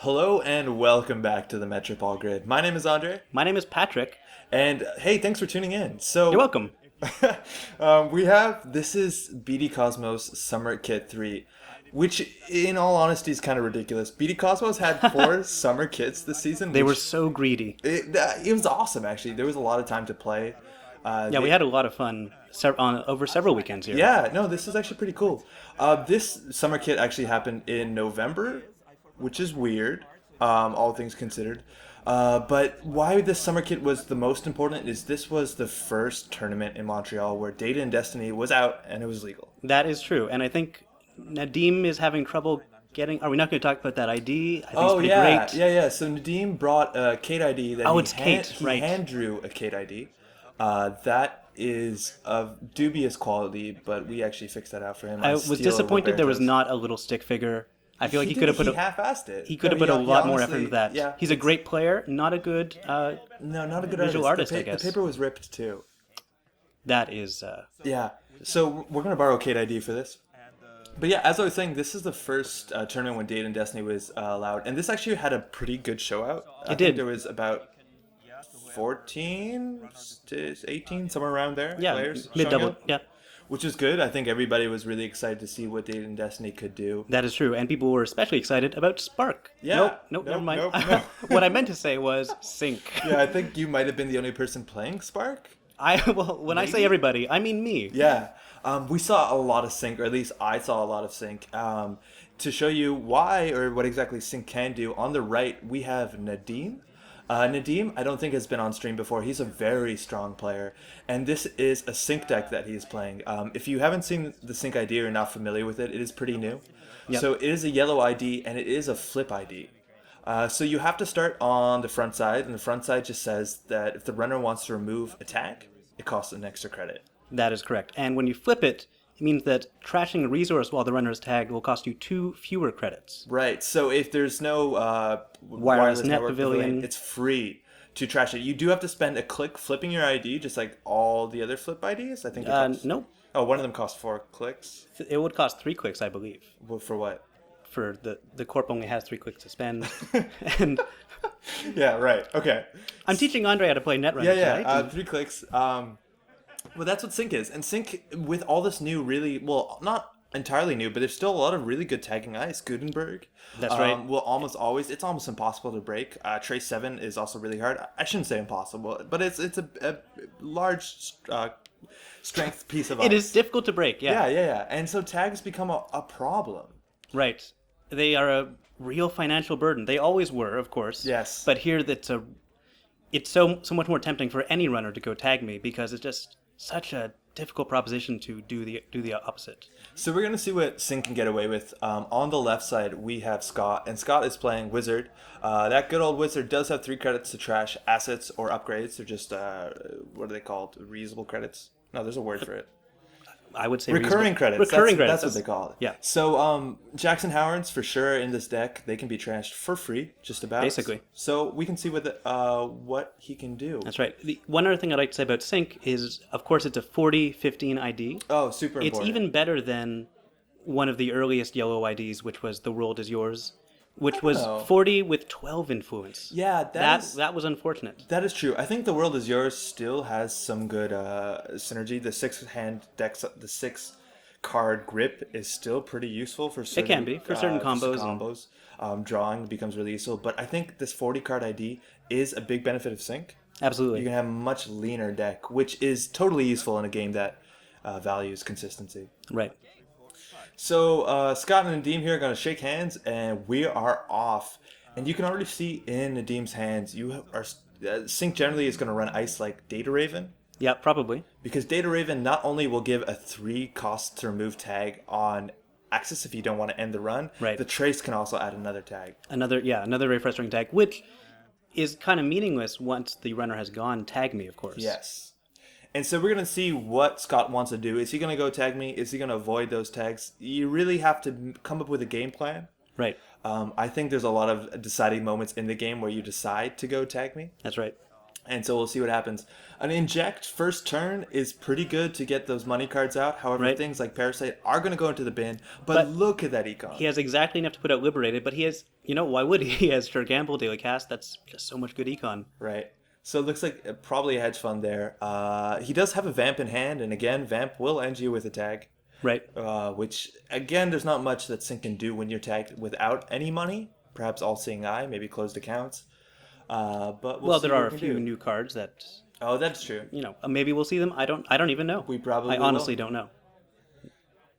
Hello and welcome back to the Metropole Grid. My name is Andrej, My name is Patrick. and hey, thanks for tuning in. You're welcome. This is BD Cosmos Summer Kit 3, which in all honesty is kind of ridiculous. BD Cosmos had 4 summer kits this season. They were so greedy. It was awesome, actually. There was a lot of time to play. Yeah, we had a lot of fun over several weekends here. Yeah, no, this is actually pretty cool. This summer kit actually happened in November, which is weird, all things considered. But why this summer kit was the most important is this was the first tournament in Montreal where Data and Destiny was out and it was legal. That is true. And I think Nadim is having trouble getting... Are we not going to talk about that ID? I think it's pretty great. Yeah. So Nadim brought a Kate ID that he hand drew a Kate ID. That is of dubious quality, but we actually fixed that out for him. I was disappointed there was not a little stick figure. I feel like he could have put he half-assed it. He could have put a lot more effort into that. Yeah, he's a great player, not a good not a good visual artist, I guess. The paper was ripped too. That is yeah. So we're gonna borrow Kate ID for this. But yeah, as I was saying, this is the first tournament when Data and Destiny was allowed, and this actually had a pretty good show out. I think there was about 14 to 18, somewhere around there. Players mid-double. Yeah. Which is good. I think everybody was really excited to see what Data and Destiny could do. That is true, and people were especially excited about Spark. Yeah. Nope, never mind. What I meant to say was Sync. Yeah, I think you might have been the only person playing Spark. When I say everybody, I mean me. Yeah. We saw a lot of Sync, or at least I saw a lot of Sync. To show you why or what exactly Sync can do, on the right we have Nadim. Nadim, I don't think has been on stream before. He's a very strong player, and this is a Sync deck that he's playing. If you haven't seen the Sync ID or are not familiar with it, it is pretty new. Yep. So it is a yellow ID, and it is a flip ID. So you have to start on the front side, and the front side just says that if the runner wants to remove a tag, it costs an extra credit. That is correct. And when you flip it, it means that trashing a resource while the runner is tagged will cost you 2 fewer credits. Right. So if there's no wireless net pavilion, it's free to trash it. You do have to spend a click flipping your ID, just like all the other flip IDs. I think. Nope. Oh, one of them costs 4 clicks. It would cost 3 clicks, I believe. Well, for what? For the corp only has 3 clicks to spend, and. Yeah. Right. Okay. I'm teaching Andrej how to play Netrunner. Yeah. 3 clicks. Well, that's what Sync is. And Sync, with all this new, really, well, not entirely new, but there's still a lot of really good tagging eyes. Gutenberg. That's right. It's almost impossible to break. Trace 7 is also really hard. I shouldn't say impossible, but it's a large strength piece of ice. It is difficult to break, yeah. Yeah. And so tags become a problem. Right. They are a real financial burden. They always were, of course. Yes. But here it's so much more tempting for any runner to go tag me because it's just such a difficult proposition to do the opposite. So we're going to see what Sync can get away with. On the left side, we have Scott, and Scott is playing Whizzard. That good old Whizzard does have 3 credits to trash assets or upgrades. They're just, what are they called? Reusable credits? No, there's a word for it. I would say recurring credits. Recurring credits. That's what they call it. Yeah. So Jackson Howard's for sure in this deck. They can be trashed for free, just about. Basically. So we can see what he can do. That's right. The one other thing I'd like to say about Sync is, of course, it's a 40-15 ID. Oh, super important. It's even better than one of the earliest yellow IDs, which was The World Is Yours, which was 40 with 12 influence. Yeah, that was unfortunate. That is true. I think The World Is Yours still has some good synergy. The 6-hand decks, the 6-card grip is still pretty useful for certain. It can be for certain combos. Drawing becomes really useful, but I think this 40-card ID is a big benefit of Sync. Absolutely. You can have a much leaner deck, which is totally useful in a game that values consistency. Right. So Scott and Nadim here are going to shake hands, and we are off. And you can already see in Nadim's hands, Sync generally is going to run ice like Data Raven. Yeah, probably. Because Data Raven not only will give a 3 cost to remove tag on Axis if you don't want to end the run, right. The Trace can also add another tag. Another very frustrating tag, which is kind of meaningless once the runner has gone tag me, of course. Yes. And so we're going to see what Scott wants to do. Is he going to go tag me? Is he going to avoid those tags? You really have to come up with a game plan. Right. I think there's a lot of deciding moments in the game where you decide to go tag me. That's right. And so we'll see what happens. An inject first turn is pretty good to get those money cards out. However, Right. things like Parasite are going to go into the bin. But But look at that econ. He has exactly enough to put out Liberated, but he has, why would he? He has Sure Gamble, Daily Cast. That's just so much good econ. Right. So it looks like probably a hedge fund there. He does have a Vamp in hand. And again, Vamp will end you with a tag. Right. Which, again, there's not much that Sync can do when you're tagged without any money. Perhaps All-Seeing Eye, maybe closed accounts. But we'll see there what are a we can few do. new cards that, Oh, that's true. maybe we'll see them. I don't even know. We probably I honestly don't know.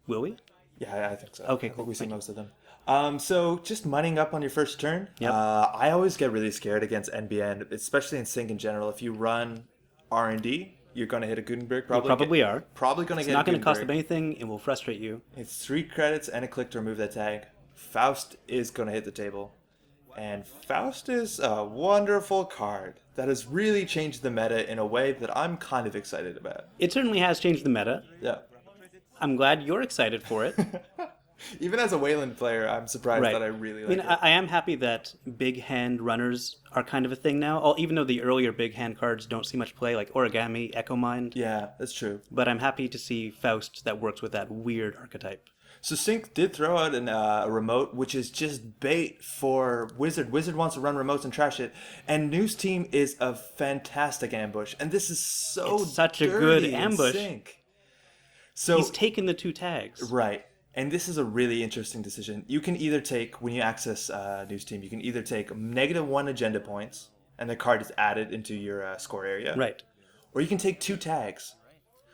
Will we? Yeah, I think so. Okay, I think cool. we see Thank you. most of them. So just mining up on your first turn. Yep. I always get really scared against NBN, especially in Sync in general. If you run R&D, you're going to hit a Gutenberg. Probably are. Probably going to It's get not a going to cost Gutenberg. them anything. It will frustrate you. It's 3 credits and a click to remove that tag. Faust is going to hit the table. And Faust is a wonderful card that has really changed the meta in a way that I'm kind of excited about. It certainly has changed the meta. Yeah. I'm glad you're excited for it. Even as a Wayland player, I'm surprised Right. that I really like it. I am happy that big hand runners are kind of a thing now. Even though the earlier big hand cards don't see much play, like Origami, Echo Mind. Yeah, that's true. But I'm happy to see Faust that works with that weird archetype. So Sync did throw out a remote, which is just bait for Whizzard. Whizzard wants to run remotes and trash it, and News Team is a fantastic ambush, and this is so It's such a dirty good in ambush. Sync. So He's taken the 2 tags. right, and this is a really interesting decision. You can either take, when you access News Team, you can either take -1 agenda points, and the card is added into your score area, Right. or you can take 2 tags.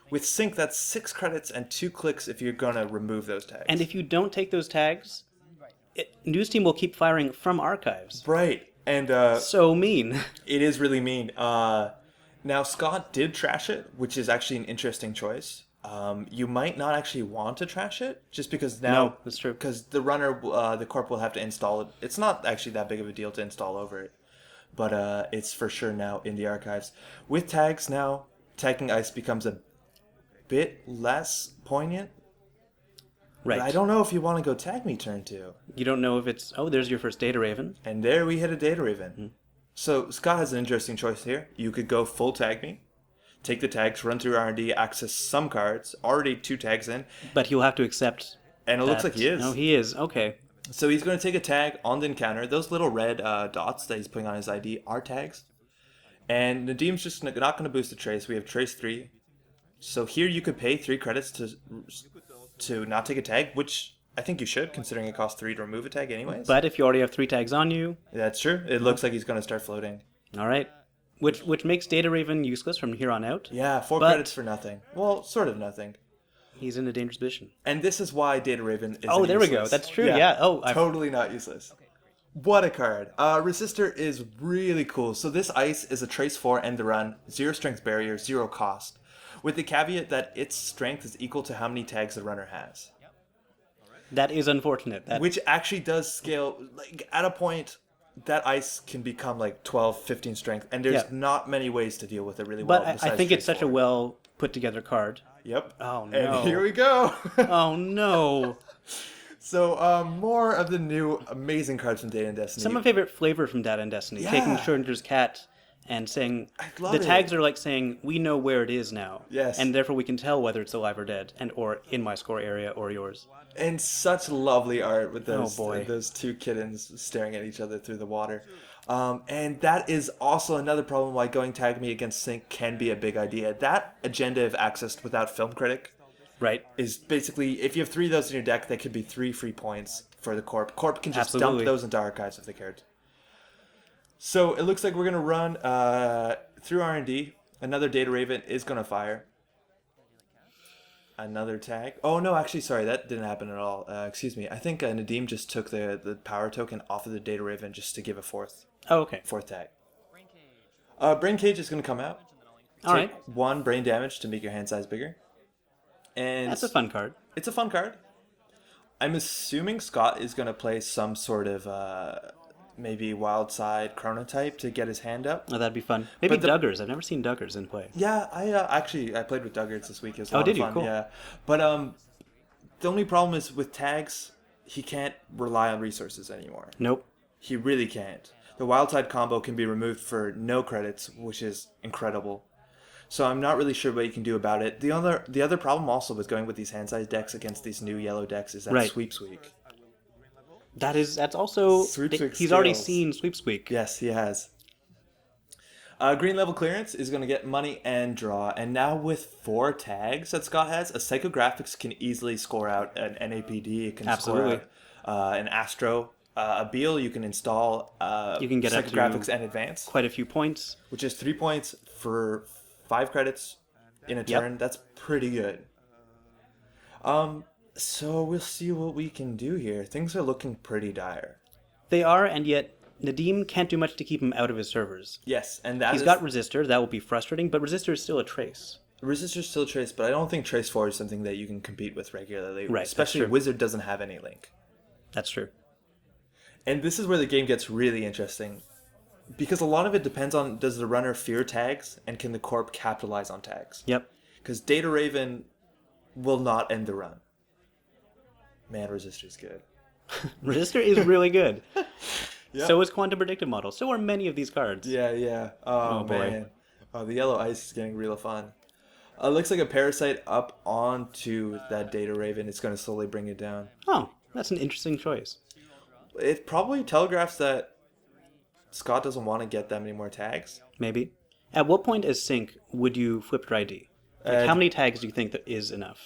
With Sync, that's 6 credits and 2 clicks if you're gonna remove those tags. And if you don't take those tags, News Team will keep firing from archives. right, and So mean. it is really mean. Now Scott did trash it, which is actually an interesting choice. You might not actually want to trash it, just because now No, that's true. Because the runner, the corp will have to install it. It's not actually that big of a deal to install over it, but it's for sure now in the archives. With tags now, tagging ice becomes a bit less poignant. Right. But I don't know if you want to go tag me turn 2. You don't know if it's, there's your first Data Raven. And there we hit a Data Raven. So Scott has an interesting choice here. You could go full tag me, take the tags, run through R&D, access some cards, already 2 tags in, But he'll have to accept. and it looks that. like he is. No, he is. Okay. So he's going to take a tag on the encounter. Those little red dots that he's putting on his ID are tags. And Nadim's just not going to boost the trace. We have trace 3. So here you could pay 3 credits to not take a tag, which I think you should, considering it costs 3 to remove a tag anyways. But if you already have 3 tags on you, That's true. It looks like he's going to start floating. all right. Which makes Data Raven useless from here on out. Yeah, 4 But- credits for nothing. Well, sort of nothing. He's in a dangerous position. And this is why Data Raven is Oh, there we go. useless. That's true. Yeah. Oh, totally not useless. What a card. Resistor is really cool. So this ice is a trace 4 end the run, 0 strength barrier, 0 cost, with the caveat that its strength is equal to how many tags the runner has. That is unfortunate. Which actually does scale, like at a point, that ice can become like 12, 15 strength, and there's Yeah. not many ways to deal with it really well. But I besides think it's trace such a 4. well put together card. Yep. Oh, no. And here we go. Oh no. So, more of the new amazing cards from Data and Destiny. Some of my favorite flavor from Data and Destiny. Yeah. Taking Schrodinger's cat and saying love the it. tags are like saying we know where it is now. Yes. And therefore we can tell whether it's alive or dead, and or in my score area or yours. And such lovely art with those Oh, boy. those 2 kittens staring at each other through the water. And that is also another problem why going tag me against Sync can be a big idea. That agenda, if accessed without Film Critic, Right. is basically, if you have 3 of those in your deck, that could be 3 free points for the Corp. Corp can just Absolutely. dump those into archives if they cared. So it looks like we're going to run through R&D. Another Data Raven is going to fire. Another tag. Oh, no, actually, sorry, that didn't happen at all. Excuse me. I think Nadim just took the power token off of the Data Raven just to give a fourth Oh, okay. tag. Brain Cage is going to come out. All right. Take 1 brain damage to make your hand size bigger. And That's a fun card. it's a fun card. I'm assuming Scott is going to play some sort of maybe wild side chronotype to get his hand up. Oh, that'd be fun. Maybe But the- Duggars. I've never seen Duggars in play. Yeah, I played with Duggards this week. It was a lot did of you? fun. Cool. Yeah, but the only problem is with tags, he can't rely on resources anymore. Nope. He really can't. The wild side combo can be removed for no credits, which is incredible. So I'm not really sure what you can do about it. The other problem also with going with these hand size decks against these new yellow decks is that Right. sweeps week. That's also Sweeps week he's already skills. seen Sweeps Week. Yes, he has. Green level clearance is going to get money and draw, and now with 4 tags that Scott has, a Psychographics can easily score out an NAPD. It can Absolutely. score out an Astro. A Beal you can install You can get up to Psychographics and Advance, quite a few points. which is 3 points for 5 credits in a Yep. turn. That's pretty good. So we'll see what we can do here. Things are looking pretty dire. They are, and yet Nadim can't do much to keep him out of his servers. Yes, and that He's is... got Resistor, that will be frustrating, but Resistor is still a trace. Resistor's still Trace, but I don't think Trace 4 is something that you can compete with regularly. Right, that's Especially true. Whizzard doesn't have any link. That's true. And this is where the game gets really interesting. Because a lot of it depends on, does the runner fear tags, and can the corp capitalize on tags? Yep. Because Data Raven will not end the run. Man, Resistor's good. Resistor is really good. Yep. So is Quantum Predictive Model. So are many of these cards. Yeah, yeah. Oh, boy. man. Oh, the yellow ice is getting real fun. Looks like a Parasite up onto that Data Raven. It's going to slowly bring it down. Oh, that's an interesting choice. It probably telegraphs that Scott doesn't want to get that many more tags. Maybe. At what point as sync would you flip your ID? Like, how many tags do you think that is enough?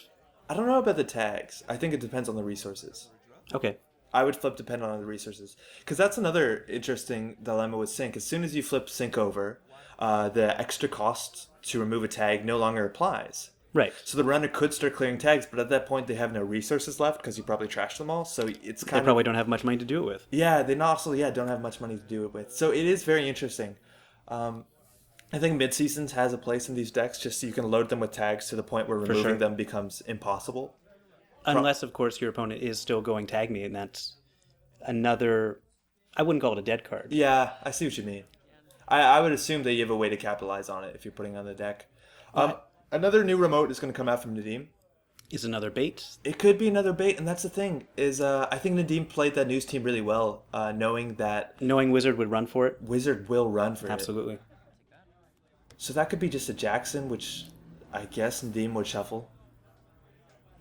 I don't know about the tags. I think it depends on the resources. Okay. I would flip depending on the resources. Because that's another interesting dilemma with sync. As soon as you flip sync over, the extra cost to remove a tag no longer applies. Right. So the runner could start clearing tags, but at that point they have no resources left because you probably trashed them all. So it's They kind of... probably don't have much money to do it with. Yeah, they also don't have much money to do it with. So it is very interesting. I think mid-seasons has a place in these decks just so you can load them with tags to the point where removing sure. them becomes impossible. Unless, of course, your opponent is still going tag me, and that's another... I wouldn't call it a dead card. Yeah, I see what you mean. I would assume that you have a way to capitalize on it if you're putting on the deck. Another new remote is going to come out from Nadim. Is another bait. It could be another bait, and that's the thing, is I think Nadim played that news team really well, knowing that Knowing Whizzard would run for it. Whizzard will run for it. Absolutely. So that could be just a Jackson, which I guess Nadim would shuffle.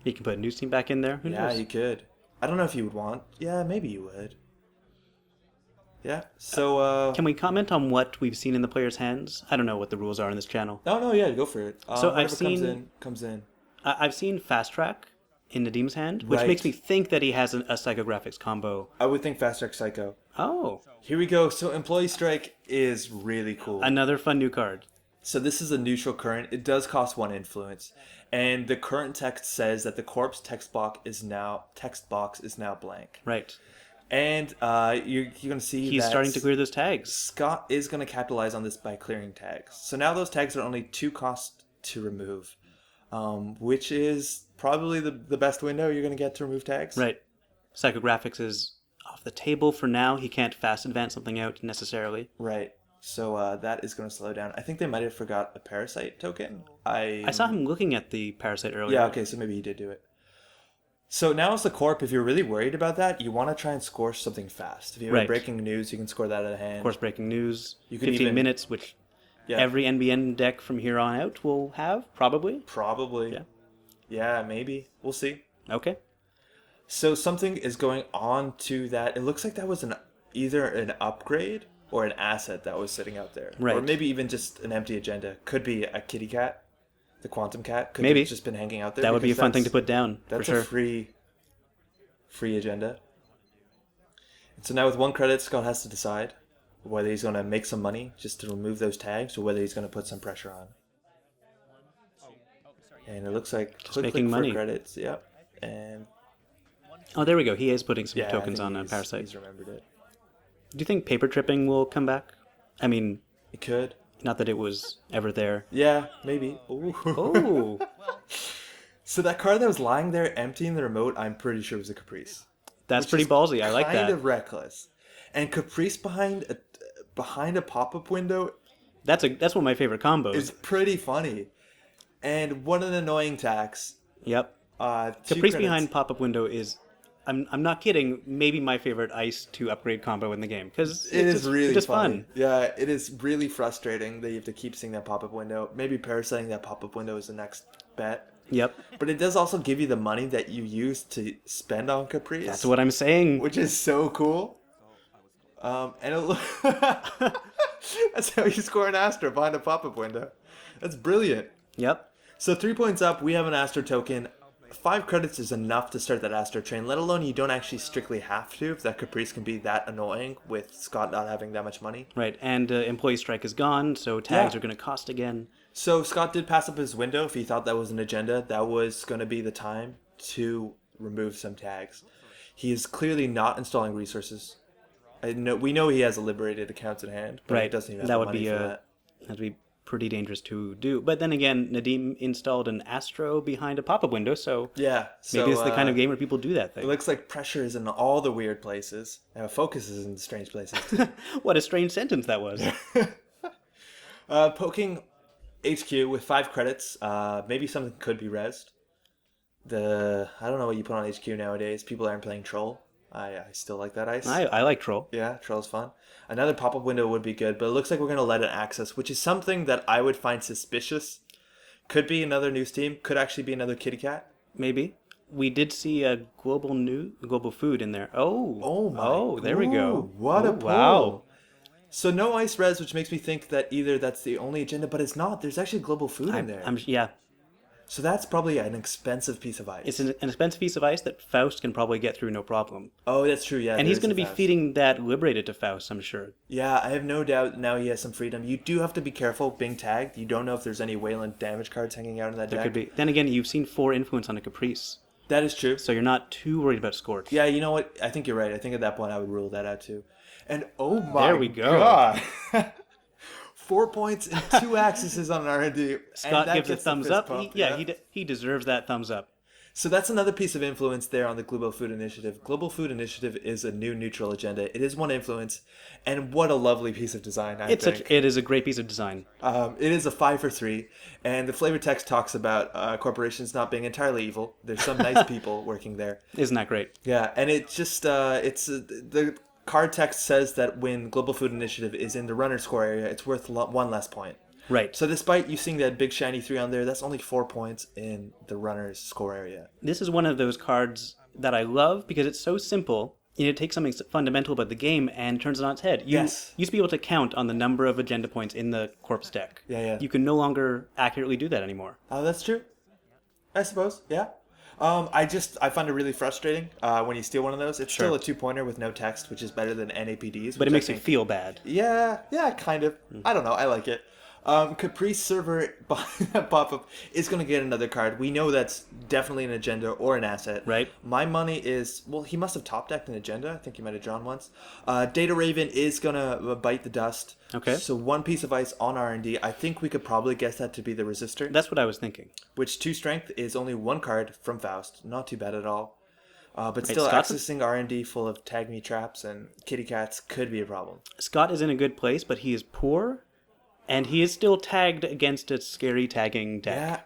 You can put a news team back in there. Who Yeah, knows? you could. I don't know if you would want. Yeah, maybe you would. Yeah, so... Can we comment on what we've seen in the players' hands? I don't know what the rules are in this channel. No, yeah, go for it. So I've whatever seen- comes in. I've seen Fast Track in Nadim's hand, which Right. makes me think that he has a psychographics combo. I would think Fast Track Psycho. Oh, Here we go. So Employee Strike is really cool. another fun new card. So this is a neutral current. It does cost 1 influence. And the current text says that the corpse text box is now blank. Right. And you're going to see He's that starting to clear those tags. Scott is going to capitalize on this by clearing tags. So now those tags are only 2 costs to remove, which is probably the best window you're going to get to remove tags. Right. Psychographics is off the table for now. He can't fast advance something out necessarily. Right. So that is going to slow down. I think they might have forgot a Parasite token. I saw him looking at the Parasite earlier. Yeah, okay, so maybe he did do it. So now as the corp, if you're really worried about that, you want to try and score something fast. If you have Right. breaking news, you can score that out of hand. Of course, breaking news. You can 15 even- minutes, which Yeah. every NBN deck from here on out will have, probably. Probably. Yeah. Yeah, maybe. We'll see. Okay. So something is going on to that. It looks like that was either an upgrade or an asset that was sitting out there. Right. Or maybe even just an empty agenda. Could be a kitty cat. The quantum cat. Could Maybe. have just been hanging out there. That would be a because fun thing to that's- put down, for That's sure. a free agenda. And so now with 1 credit, Scott has to decide whether he's going to make some money just to remove those tags or whether he's going to put some pressure on. And it looks like Just click making for money. credits. Yep. And Oh, there we go. He is putting some yeah, I tokens think on a he's Parasite. remembered it. Do you think paper tripping will come back? I mean, It could. not that it was ever there. Yeah, maybe. Ooh. Oh, So that card that was lying there emptying the remote, I'm pretty sure was a Caprice. that's Which pretty is ballsy. I like that. Kind of reckless. And Caprice behind a pop-up window That's one of my favorite combos. is pretty funny. And what an annoying tax. Yep. 2 Caprice credits. behind pop-up window is I'm not kidding. Maybe my favorite ice to upgrade combo in the game because It is really just funny. fun. Yeah, it is really frustrating that you have to keep seeing that pop-up window. Maybe parasiting that pop-up window is the next bet. Yep, But it does also give you the money that you use to spend on Caprice. that's what I'm saying. Which is so cool. And that's how you score an Astro behind a pop-up window. That's brilliant. Yep. So 3 points up, we have an Astro token. 5 credits is enough to start that Astro train, let alone you don't actually strictly have to, if that Caprice can be that annoying with Scott not having that much money. Right, and employee strike is gone, so tags Yeah. are going to cost again. So Scott did pass up his window. If he thought that was an agenda, that was going to be the time to remove some tags. He is clearly not installing resources. We know he has a liberated account at hand, but he Right, doesn't even have that the would money be for that. that'd be pretty dangerous to do. But then again, Nadim installed an Astro behind a pop-up window, so Yeah, so maybe it's the kind of game where people do that it thing. looks like pressure is in all the weird places. Focus is in strange places too. What a strange sentence that was. Poking HQ with 5 credits. Maybe something could be rezzed. I don't know what you put on HQ nowadays. People aren't playing Troll. I still like that ice. I like Troll. Yeah, Troll's fun. Another pop-up window would be good, but it looks like we're going to let it access, which is something that I would find suspicious. Could be another news team. Could actually be another kitty cat. Maybe. We did see a global food in there. Oh there we go. Ooh, what a pull. Wow. So no ice res, which makes me think that either that's the only agenda, but it's not. There's actually global food in there. Yeah. So that's probably an expensive piece of ice. It's an expensive piece of ice that Faust can probably get through no problem. Oh, that's true, yeah. And he's there's going to the be Faust. feeding that liberated to Faust, I'm sure. Yeah, I have no doubt now he has some freedom. You do have to be careful being tagged. You don't know if there's any Wayland damage cards hanging out in that There deck. could be. Then again, you've seen 4 influence on a Caprice, That is true. so you're not too worried about Scorch. Yeah, you know what? I think you're right. I think at that point I would rule that out too. And oh my There we go. God. 4 points and 2 axes on an R&D. Scott and gives a gets the thumbs fist up. pump, He deserves that thumbs up. So that's another piece of influence there on the Global Food Initiative. Global Food Initiative is a new neutral agenda. It is one influence, and what a lovely piece of design, I think. It is a great piece of design. It is a 5 for 3, and the flavor text talks about corporations not being entirely evil. There's some nice people working there. Isn't that great? Yeah, and it just the card text says that when Global Food Initiative is in the runner score area, it's worth 1 less point. Right. So despite you seeing that big shiny 3 on there, that's only 4 points in the runner's score area. This is one of those cards that I love because it's so simple. It takes something fundamental about the game and turns it on its head. You Yes. used to be able to count on the number of agenda points in the corpse deck. Yeah. You can no longer accurately do that anymore. Oh, that's true. I suppose, yeah. I find it really frustrating when you steal one of those. It's still a 2-pointer with no text, which is better than NAPDs. But it makes you feel bad. Yeah, kind of. I don't know. I like it. Caprice server behind that pop-up is going to get another card. We know that's definitely an agenda or an asset. Right. My money is, well, he must have top-decked an agenda. I think he might have drawn once. Data Raven is going to bite the dust. Okay. So 1 piece of ice on R&D. I think we could probably guess that to be the Resistor. That's what I was thinking. Which 2 strength is only 1 card from Faust. Not too bad at all. But still, Scott's- accessing R&D full of tag me traps and kitty cats could be a problem. Scott is in a good place, but he is poor, and he is still tagged against a scary tagging deck. Yeah.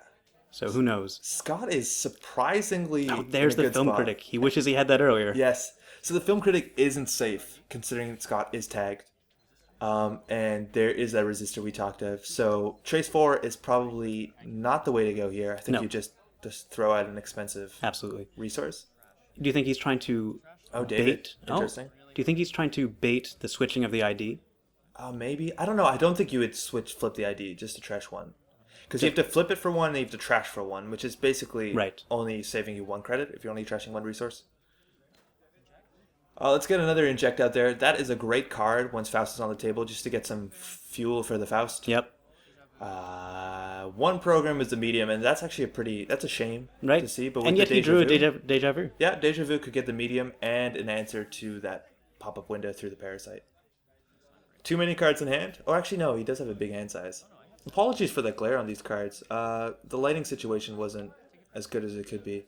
So who knows? Scott is surprisingly There's in a the good film spot. critic. He wishes he had that earlier. Yes. So the film critic isn't safe, considering that Scott is tagged. And there is that resistor we talked of. So Trace 4 is probably not the way to go here. I think No. you just throw out an expensive Absolutely. resource. Do you think he's trying to David. bait? Interesting. Do you think he's trying to bait the switching of the ID? Maybe. I don't know. I don't think you would flip the ID just to trash 1. Because you have to flip it for 1 and you have to trash for 1, which is basically Right. only saving you 1 credit if you're only trashing 1 resource. Let's get another inject out there. That is a great card once Faust is on the table, just to get some fuel for the Faust. Yep. 1 program is the medium, and that's actually that's a shame Right. to see. But and with yet the he drew a Vu, deja vu. Yeah, Deja Vu could get the medium and an answer to that pop-up window through the Parasite. Too many cards in hand? Oh, actually, no, he does have a big hand size. Apologies for the glare on these cards. The lighting situation wasn't as good as it could be.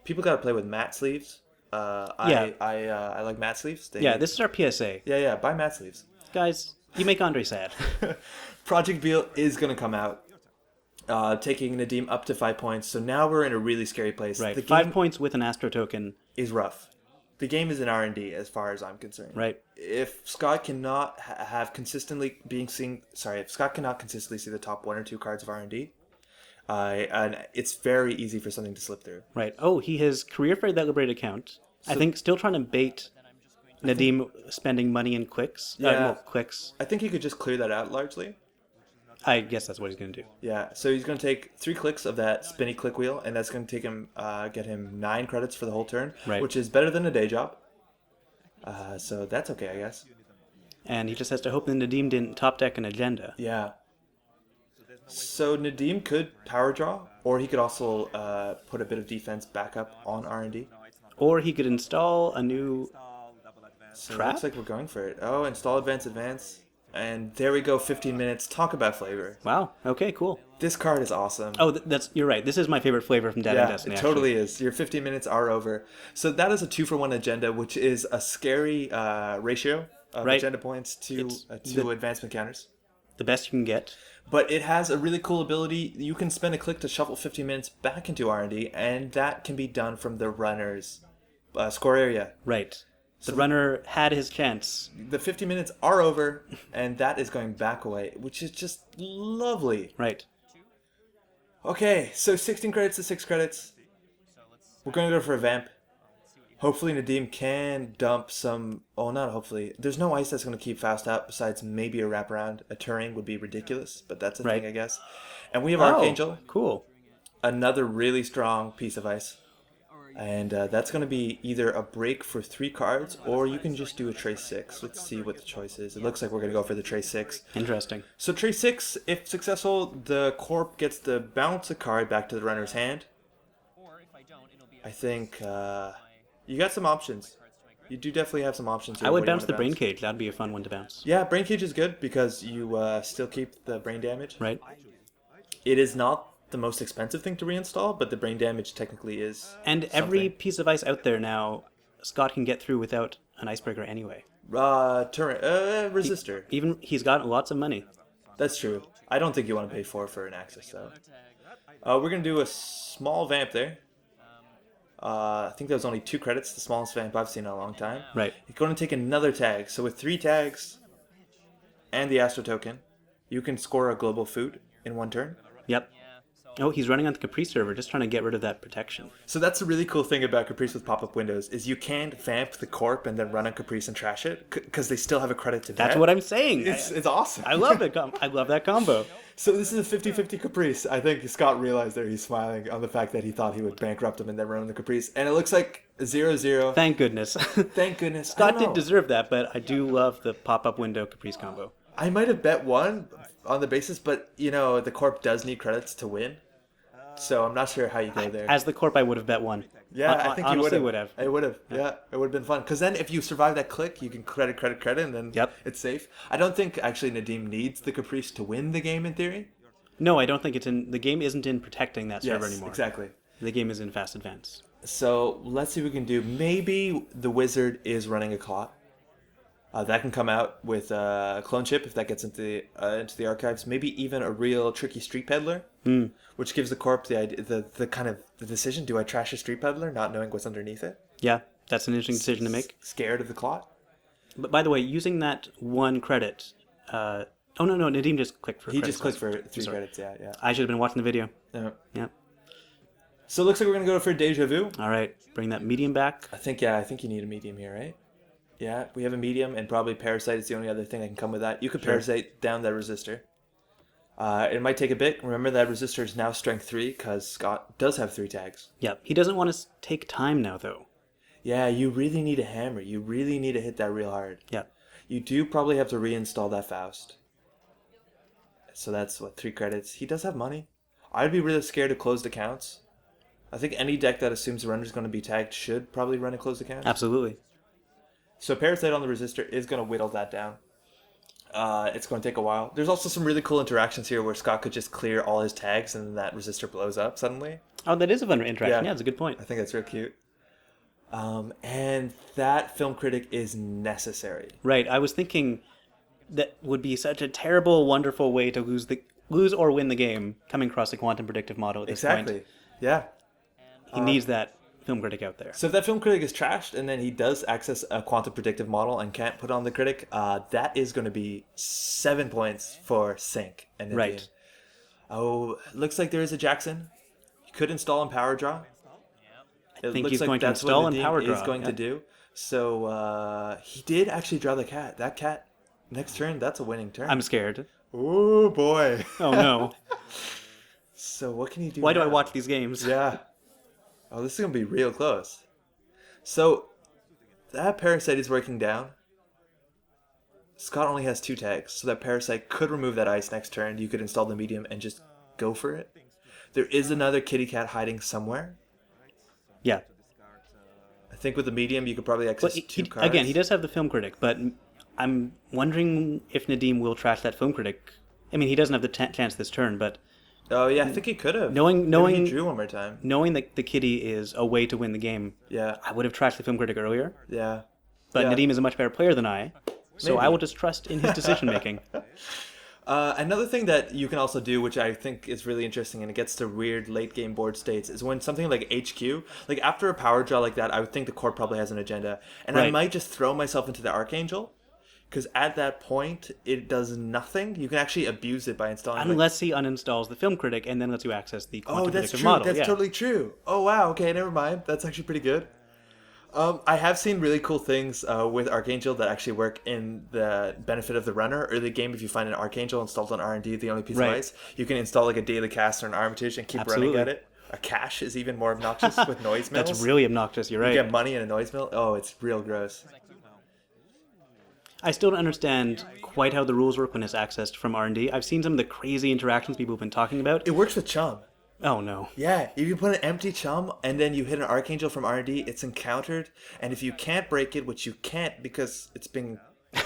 People got to play with matte sleeves. I like matte sleeves. Yeah, this is our PSA. Yeah, buy matte sleeves. Guys, you make Andre sad. Project Beal is going to come out, taking Nadim up to 5 points. So now we're in a really scary place. Right. The 5 game points with an Astro token. is rough. The game is in R&D as far as I'm concerned. Right. If Scott cannot have consistently if Scott cannot consistently see the top 1 or 2 cards of R&D, and it's very easy for something to slip through. Right. Oh, he has career fair that liberated account. I think still trying to bait Nadim spending money in clicks. Clicks. I think he could just clear that out largely. I guess that's what he's going to do. Yeah, so he's going to take 3 clicks of that spinny click wheel, and that's going to take him, get him 9 credits for the whole turn, Right. which is better than a day job. So that's okay, I guess. And he just has to hope that Nadim didn't top deck an agenda. Yeah. So Nadim could power draw, or he could also put a bit of defense back up on R&D. Or he could install a new So trap? it looks like we're going for it. Oh, install advance. And there we go, 15 minutes. Talk about flavor. Wow. Okay, cool. This card is awesome. Oh, you're right. This is my favorite flavor from Dead and Destiny. It totally is. Your 15 minutes are over. So that is a 2-for-1 agenda, which is a scary ratio of Right. agenda points to advancement counters. The best you can get. But it has a really cool ability. You can spend a click to shuffle 15 minutes back into R&D, and that can be done from the runner's score area. Right. The runner had his chance. The 50 minutes are over, and that is going back away, which is just lovely. Right. Okay, so 16 credits to 6 credits. We're going to go for a vamp. Hopefully Nadim can dump some... Oh, not hopefully. There's no ice that's going to keep Faust out besides maybe a wraparound. A Turing would be ridiculous, but that's a thing, I guess. And we have Archangel. Cool. Another really strong piece of ice. And that's going to be either a break for 3 cards, or you can just do a Trace 6. Let's see what the choice is. It looks like we're going to go for the Trace 6. Interesting. So Trace 6, if successful, the corp gets to bounce a card back to the runner's hand. I think you got some options. You do definitely have some options here. I would What do you bounce wanna the Brain Cage. That'd be a fun one to bounce. Yeah, Brain Cage is good because you still keep the brain damage. Right. It is not the most expensive thing to reinstall, but the brain damage technically is. And every piece of ice out there now, Scott can get through without an icebreaker anyway. Resistor. Even he's got lots of money. That's true. I don't think you want to pay for an access though. We're gonna do a small vamp there. I think that was only 2 credits, the smallest vamp I've seen in a long time. Right. You're going to take another tag. So with 3 tags and the Astro token, you can score a global food in 1 turn. Yep. Oh, he's running on the Caprice server, just trying to get rid of that protection. So that's the really cool thing about Caprice with pop-up windows, is you can't vamp the corp and then run on Caprice and trash it, because they still have a credit to That's vet. what I'm saying. It's awesome. I love it. I love that combo. So this is a 50-50 Caprice. I think Scott realized there he's smiling on the fact that he thought he would bankrupt him and then run on the Caprice. And it looks like 0-0. Thank goodness. Thank goodness. Scott did deserve that, but I do love the pop-up window Caprice combo. I might have bet 1 on the basis, but, the corp does need credits to win. So I'm not sure how you go there. As the corp, I would have bet 1. Yeah, I think you honestly would have. It would have. Yeah, it would have been fun. Because then if you survive that click, you can credit, and then it's safe. I don't think actually Nadim needs the Caprice to win the game in theory. No, I don't think it's in... The game isn't in protecting that server anymore. Exactly. The game is in fast advance. So let's see what we can do. Maybe the Whizzard is running a clot. That can come out with a clone chip if that gets into the archives. Maybe even a real tricky street peddler, which gives the corp the idea, the kind of the decision: do I trash a street peddler, not knowing what's underneath it? Yeah, that's an interesting decision to make. Scared of the clot. But by the way, using that 1 credit. Oh no, Nadim just clicked for. He just clicked for 3 credits. Yeah. I should have been watching the video. Yeah. So it looks like we're gonna go for Deja Vu. All right, bring that medium back. I think you need a medium here, right? Yeah, we have a medium, and probably Parasite is the only other thing that can come with that. You could Parasite down that Resistor. It might take a bit. Remember that Resistor is now Strength 3, because Scott does have 3 tags. Yep, he doesn't want to take time now, though. Yeah, you really need a hammer. You really need to hit that real hard. Yep. You do probably have to reinstall that Faust. So that's, 3 credits. He does have money. I'd be really scared of closed accounts. I think any deck that assumes the runner's going to be tagged should probably run a closed account. Absolutely. So Parasite on the Resistor is going to whittle that down. It's going to take a while. There's also some really cool interactions here where Scott could just clear all his tags and that Resistor blows up suddenly. Oh, that is a fun interaction. Yeah, that's a good point. I think that's real cute. And that Film Critic is necessary. Right. I was thinking that would be such a terrible, wonderful way to lose or win the game coming across the quantum predictive model at this point. Exactly. Yeah. He needs that film critic out there. So if that film critic is trashed and then he does access a quantum predictive model and can't put on the critic, that is going to be 7 points for Sync and Nadim. Right. Oh, looks like there is a Jackson. He could install and power draw. I think he's going to install and power draw. Is going to do. So he did actually draw the cat. That cat next turn, that's a winning turn. I'm scared. Oh boy. Oh no. So what can he do? Why do I now? watch these games? Yeah. Oh, this is gonna be real close. So that Parasite is working down. Scott only has 2 tags, so that Parasite could remove that ice next turn. You could install the medium and just go for it. There is another kitty cat hiding somewhere. Yeah. I think with the medium, you could probably access But 2 cards. again, he does have the film critic, but I'm wondering if Nadim will trash that film critic. I mean, he doesn't have the chance this turn, but Oh yeah, I think he could have. Knowing- Maybe he drew one more time. knowing that the kitty is a way to win the game, Yeah, I would have trashed the film critic earlier. yeah. But Yeah. Nadim is a much better player than I, so Maybe. I will just trust in his decision making. Another thing that you can also do, which I think is really interesting, and it gets to weird late game board states, is when something like HQ, like after a power draw like that, I would think the corp probably has an agenda, and I Right. might just throw myself into the Archangel, because at that point it does nothing. You can actually abuse it by installing. Unless he uninstalls the film critic and then lets you access the quantum Oh, that's predictive true. model. That's yeah. totally true. Oh wow. Okay, never mind. That's actually pretty good. I have seen really cool things with Archangel that actually work in the benefit of the runner. Early game, if you find an Archangel installed on R&D, the only piece Right. of ice, you can install like a Daily Cast or an Armitage and keep Absolutely. running at it. A cache is even more obnoxious with noise mills. That's really obnoxious. You're right. You get money in a noise mill. Oh, it's real gross. I still don't understand quite how the rules work when it's accessed from R&D. I've seen some of the crazy interactions people have been talking about. It works with Chum. Oh no. Yeah, if you put an empty Chum and then you hit an Archangel from R&D, it's encountered. And if you can't break it, which you can't because it's been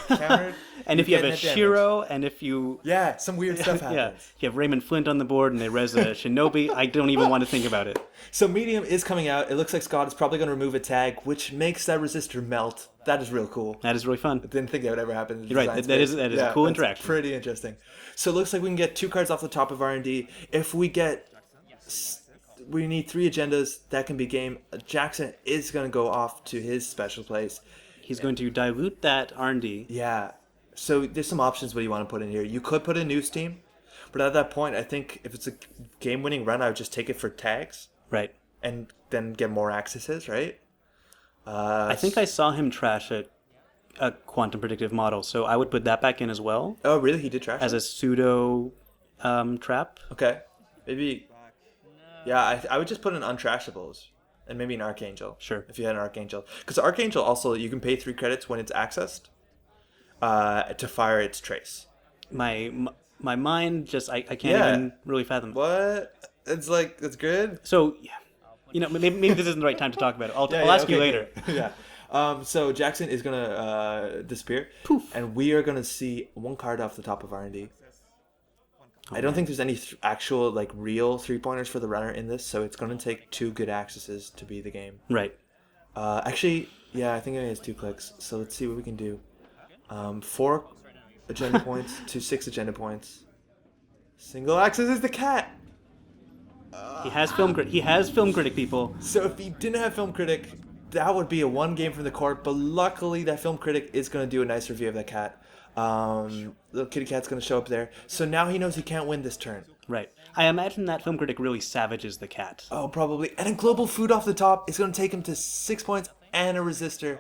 countered. And if you have a get net damage. Shiro, and if you Yeah, some weird stuff happens. yeah, if you have Raymond Flint on the board and they res a Shinobi, I don't even want to think about it. So medium is coming out. It looks like Scott is probably going to remove a tag, which makes that resistor melt. That is real cool. That is really fun. Didn't think that would ever happen. In the You're right. design That is space. a cool that's interaction. Pretty interesting. So it looks like we can get 2 cards off the top of R&D. If we get, we need 3 agendas. That can be game. Jackson is going to go off to his special place. He's going to dilute that R&D. Yeah. So there's some options what you want to put in here. You could put a news team, but at that point, I think if it's a game-winning run, I would just take it for tags Right. and then get more accesses, right? I think I saw him trash a quantum predictive model, so I would put that back in as well Oh, really? He did trash as it? a pseudo trap. Okay. Maybe. Yeah, I would just put in untrashables and maybe an Archangel. Sure. If you had an Archangel. Because Archangel also, you can pay 3 credits when it's accessed to fire its trace. My mind just I can't Yeah. even really fathom. What? It's like, it's good? So, you know, maybe this isn't the right time to talk about it. I'll Yeah, ask you okay, later. good. Yeah. So Jackson is going to disappear. Poof. And we are going to see 1 card off the top of R&D. I don't think there's any actual, like, real 3-pointers for the runner in this, so it's going to take 2 good accesses to be the game. Right. Actually, yeah, I think it has 2 clicks, so let's see what we can do. 4 agenda points to 6 agenda points. Single access is the cat! He has film critic. He has film critic, people. So if he didn't have Film Critic, that would be a 1 game from the court, but luckily that Film Critic is going to do a nice review of that cat. Little kitty cat's going to show up there. So now he knows he can't win this turn. Right. I imagine that film critic really savages the cat. Oh, probably. And a global food off the top is going to take him to 6 points and a resistor.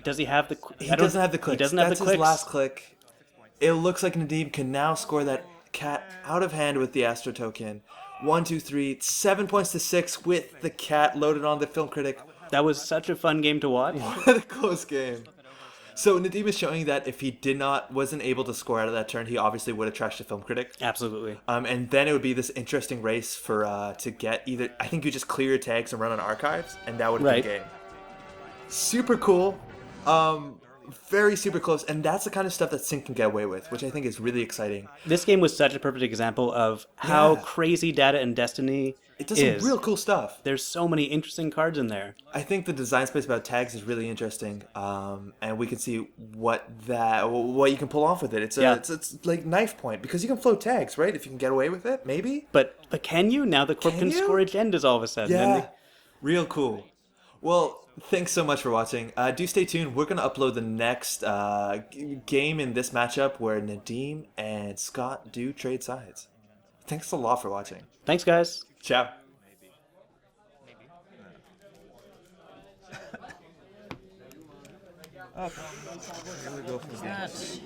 Does he have the? He doesn't have the clicks. He doesn't have That's the his clicks. last click. It looks like Nadim can now score that cat out of hand with the Astro token. 1, 2, 3, 7 points to 6 with the cat loaded on the Film Critic. That was such a fun game to watch. What a close game. So Nadim is showing that if he wasn't able to score out of that turn, he obviously would have trashed the Film Critic. Absolutely. And then it would be this interesting race for to get either. I think you just clear your tags and run on archives, and that would be Right. the game. Super cool. Very super close, and that's the kind of stuff that Sync can get away with, which I think is really exciting. This game was such a perfect example of how Yeah. crazy Data and Destiny It does is. some real cool stuff. There's so many interesting cards in there. I think the design space about tags is really interesting, and we can see what you can pull off with it. It's like knife point because you can float tags, right? If you can get away with it, maybe. But can you? Now the corp Can can you? score agendas all of a sudden. Yeah, And real cool. Well, thanks so much for watching. Do stay tuned. We're gonna upload the next game in this matchup where Nadim and Scott do trade sides. Thanks a lot for watching. Thanks, guys. Ciao. Okay. Here we go from the